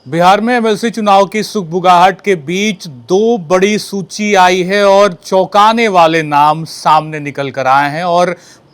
बिहार में एमएलसी चुनाव की सुगबुगाहट के बीच दो बड़ी सूची आई है और चौंकाने वाले नाम सामने निकल कर आए हैं। और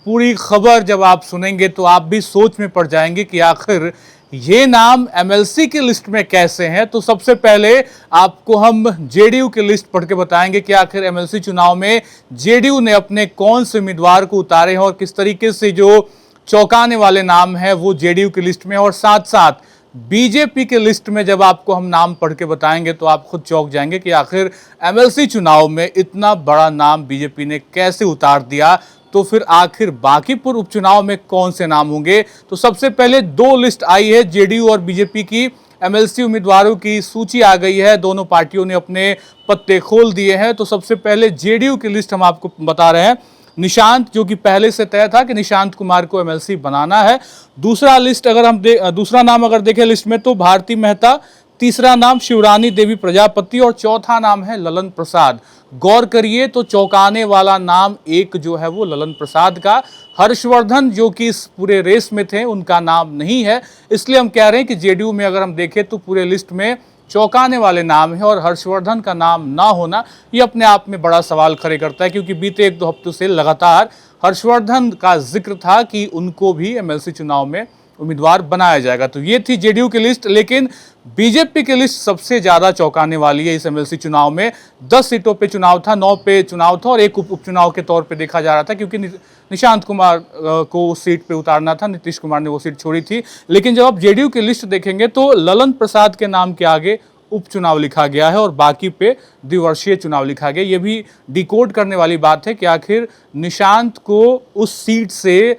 पूरी खबर जब आप सुनेंगे तो आप भी सोच में पड़ जाएंगे कि आखिर ये नाम एमएलसी की लिस्ट में कैसे हैं। तो सबसे पहले आपको हम जेडीयू की लिस्ट पढ़ के बताएंगे कि आखिर एमएलसी चुनाव में जेडीयू ने अपने कौन से उम्मीदवार को उतारे हैं और किस तरीके से जो चौंकाने वाले नाम है वो जेडीयू की लिस्ट में। और साथ साथ बीजेपी के लिस्ट में जब आपको हम नाम पढ़ के बताएंगे तो आप खुद चौंक जाएंगे कि आखिर एमएलसी चुनाव में इतना बड़ा नाम बीजेपी ने कैसे उतार दिया। तो फिर आखिर बांकीपुर उपचुनाव में कौन से नाम होंगे। तो सबसे पहले दो लिस्ट आई है जेडीयू और बीजेपी की। एमएलसी उम्मीदवारों की सूची आ गई है, दोनों पार्टियों ने अपने पत्ते खोल दिए हैं। तो सबसे पहले जेडीयू की लिस्ट हम आपको बता रहे हैं। निशांत, जो कि पहले से तय था कि निशांत कुमार को एमएलसी बनाना है। दूसरा नाम अगर देखें लिस्ट में तो भारती मेहता, तीसरा नाम शिवरानी देवी प्रजापति और चौथा नाम है ललन प्रसाद। गौर करिए तो चौंकाने वाला नाम एक जो है वो ललन प्रसाद का। हर्षवर्धन जो कि इस पूरे रेस में थे उनका नाम नहीं है। इसलिए हम कह रहे हैं कि जेडीयू में अगर हम देखें तो पूरे लिस्ट में चौंकाने वाले नाम है और हर्षवर्धन का नाम ना होना ये अपने आप में बड़ा सवाल खड़े करता है, क्योंकि बीते एक दो हफ्तों से लगातार हर्षवर्धन का जिक्र था कि उनको भी एमएलसी चुनाव में उम्मीदवार बनाया जाएगा। तो ये थी जेडीयू की लिस्ट। लेकिन बीजेपी की लिस्ट सबसे ज्यादा चौंकाने वाली है इस एमएलसी चुनाव में। 10 सीटों पे चुनाव था, 9 पे चुनाव था और एक उपचुनाव के तौर पे देखा जा रहा था, क्योंकि निशांत कुमार को उस सीट पे उतारना था, नीतीश कुमार ने वो सीट छोड़ी थी। लेकिन जब आप जेडीयू की लिस्ट देखेंगे तो ललन प्रसाद के नाम के आगे उपचुनाव लिखा गया है और बाकी पे द्विवर्षीय चुनाव लिखा गया। ये भी डिकोड करने वाली बात है कि आखिर निशांत को उस सीट से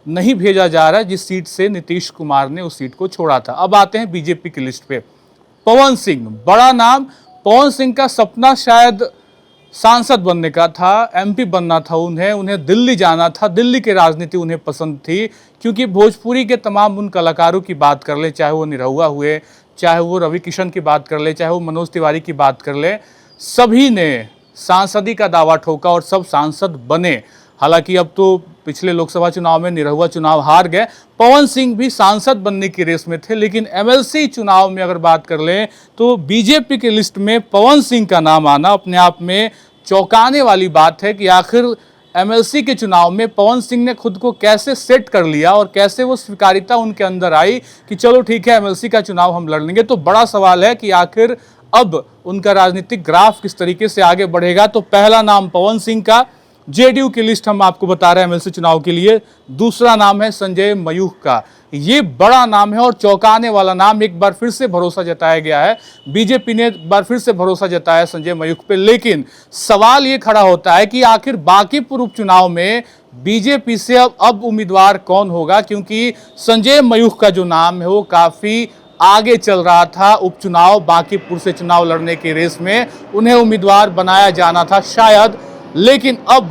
नहीं भेजा जा रहा है जिस सीट से नीतीश कुमार ने उस सीट को छोड़ा था। अब आते हैं बीजेपी की लिस्ट पे। पवन सिंह, बड़ा नाम। पवन सिंह का सपना शायद सांसद बनने का था, एमपी बनना था उन्हें दिल्ली जाना था। दिल्ली की राजनीति उन्हें पसंद थी, क्योंकि भोजपुरी के तमाम उन कलाकारों की बात कर ले, चाहे वो निरहुआ हुए, चाहे वो रवि किशन की बात कर ले, चाहे वो मनोज तिवारी की बात कर ले, सभी ने सांसदी का दावा ठोका और सब सांसद बने। हालांकि अब तो पिछले लोकसभा चुनाव में निरहुआ चुनाव हार गए। पवन सिंह भी सांसद बनने की रेस में थे। लेकिन एमएलसी चुनाव में अगर बात कर लें तो बीजेपी की लिस्ट में पवन सिंह का नाम आना अपने आप में चौंकाने वाली बात है कि आखिर एमएलसी के चुनाव में पवन सिंह ने खुद को कैसे सेट कर लिया और कैसे वो स्वीकारिता उनके अंदर आई कि चलो ठीक है एमएलसी का चुनाव हम लड़ लेंगे। तो बड़ा सवाल है कि आखिर अब उनका राजनीतिक ग्राफ किस तरीके से आगे बढ़ेगा। तो पहला नाम पवन सिंह का, जेडीयू की लिस्ट हम आपको बता रहे हैं एमएलसी चुनाव के लिए। दूसरा नाम है संजय मयूख का। ये बड़ा नाम है और चौंकाने वाला नाम। एक बार फिर से भरोसा जताया गया है, बीजेपी ने एक बार फिर से भरोसा जताया संजय मयूख पे। लेकिन सवाल ये खड़ा होता है कि आखिर बांकीपुर उपचुनाव में बीजेपी से अब उम्मीदवार कौन होगा, क्योंकि संजय मयूख का जो नाम है वो काफी आगे चल रहा था। उपचुनाव बांकीपुर से चुनाव लड़ने की रेस में उन्हें उम्मीदवार बनाया जाना था शायद। लेकिन अब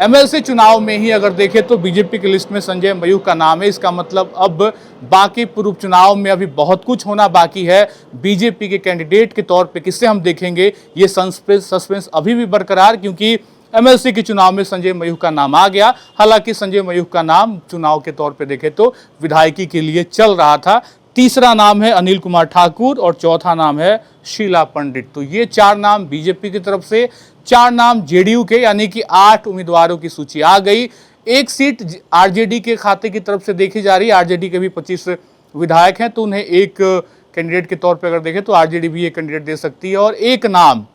एमएलसी चुनाव में ही अगर देखें तो बीजेपी की लिस्ट में संजय मयूख का नाम है। इसका मतलब अब बांकीपुर उपचुनाव में अभी बहुत कुछ होना बाकी है। बीजेपी के कैंडिडेट के तौर पे किसे हम देखेंगे ये सस्पेंस अभी भी बरकरार, क्योंकि एमएलसी के चुनाव में संजय मयूख का नाम आ गया। हालांकि संजय मयूख का नाम चुनाव के तौर पे देखें तो विधायकी के लिए चल रहा था। तीसरा नाम है अनिल कुमार ठाकुर और चौथा नाम है शीला पंडित। तो ये 4 नाम बीजेपी की तरफ से, 4 नाम जेडीयू के, यानी कि 8 उम्मीदवारों की सूची आ गई। एक सीट आरजेडी के खाते की तरफ से देखी जा रही है। आरजेडी के भी 25 विधायक हैं, तो उन्हें एक कैंडिडेट के तौर पर अगर देखें तो आरजेडी भी एक कैंडिडेट दे सकती है। और एक नाम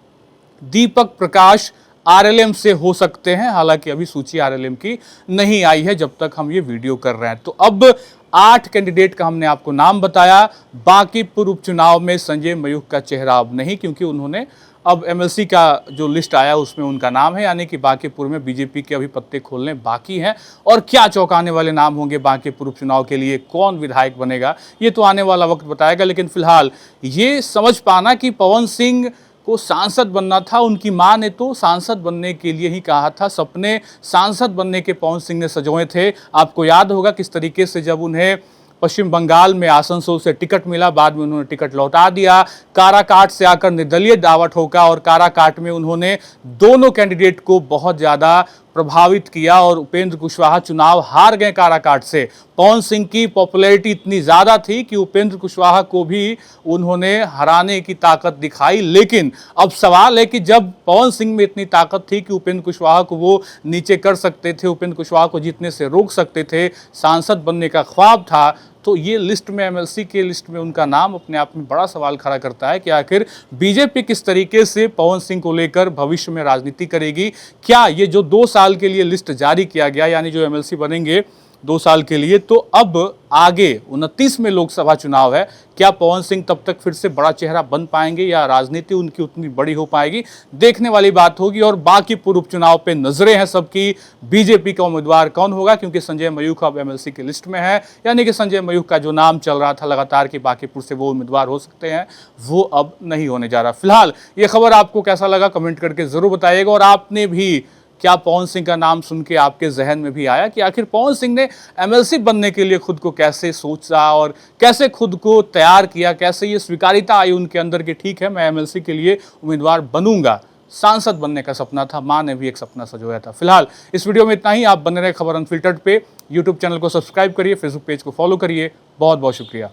दीपक प्रकाश आरएलएम से हो सकते हैं। हालांकि अभी सूची आरएलएम की नहीं आई है जब तक हम ये वीडियो कर रहे हैं। तो अब 8 कैंडिडेट का हमने आपको नाम बताया। बांकीपुर उपचुनाव में संजय मयूख का चेहरा अब नहीं, क्योंकि उन्होंने अब एमएलसी का जो लिस्ट आया उसमें उनका नाम है, यानी कि बांकीपुर में बीजेपी के अभी पत्ते खोलने बाकी हैं। और क्या चौंकाने वाले नाम होंगे बांकीपुर उपचुनाव के लिए, कौन विधायक बनेगा, ये तो आने वाला वक्त बताएगा। लेकिन फिलहाल ये समझ पाना कि पवन सिंह को सांसद बनना था, उनकी मां ने तो सांसद बनने के लिए ही कहा था, सपने सांसद बनने के पवन सिंह ने सजोए थे। आपको याद होगा किस तरीके से जब उन्हें पश्चिम बंगाल में आसनसोल से टिकट मिला, बाद में उन्होंने टिकट लौटा दिया, काराकाट से आकर निर्दलीय दावा ठोका और काराकाट में उन्होंने दोनों कैंडिडेट को बहुत ज़्यादा प्रभावित किया और उपेंद्र कुशवाहा चुनाव हार गए काराकाट से। पवन सिंह की पॉपुलैरिटी इतनी ज्यादा थी कि उपेंद्र कुशवाहा को भी उन्होंने हराने की ताकत दिखाई। लेकिन अब सवाल है कि जब पवन सिंह में इतनी ताकत थी कि उपेंद्र कुशवाहा को वो नीचे कर सकते थे, उपेंद्र कुशवाहा को जीतने से रोक सकते थे, सांसद बनने का ख्वाब था, तो ये लिस्ट में, एमएलसी के लिस्ट में उनका नाम अपने आप में बड़ा सवाल खड़ा करता है कि आखिर बीजेपी किस तरीके से पवन सिंह को लेकर भविष्य में राजनीति करेगी। क्या ये जो 2 साल के लिए लिस्ट जारी किया गया, यानी जो एमएलसी बनेंगे 2 साल के लिए, तो अब आगे 29 में लोकसभा चुनाव है, क्या पवन सिंह तब तक फिर से बड़ा चेहरा बन पाएंगे या राजनीति उनकी उतनी बड़ी हो पाएगी, देखने वाली बात होगी। और बाकी पूर्व उपचुनाव पे नजरें हैं सबकी, बीजेपी का उम्मीदवार कौन होगा, क्योंकि संजय मयूख अब एमएलसी की लिस्ट में है, यानी कि संजय मयूख का जो नाम चल रहा था लगातार कि बांकीपुर से वो उम्मीदवार हो सकते हैं, वो अब नहीं होने जा रहा। फिलहाल ये खबर आपको कैसा लगा कमेंट करके जरूर बताइएगा। और आपने भी क्या पवन सिंह का नाम सुन के आपके जहन में भी आया कि आखिर पवन सिंह ने एमएलसी बनने के लिए खुद को कैसे सोचा और कैसे खुद को तैयार किया, कैसे ये स्वीकारिता आई उनके अंदर कि ठीक है मैं एमएलसी के लिए उम्मीदवार बनूंगा। सांसद बनने का सपना था, मां ने भी एक सपना सजोया था। फिलहाल इस वीडियो में इतना ही। आप बने रहे खबर अनफिल्टर्ड पे। यूट्यूब चैनल को सब्सक्राइब करिए, फेसबुक पेज को फॉलो करिए। बहुत बहुत शुक्रिया।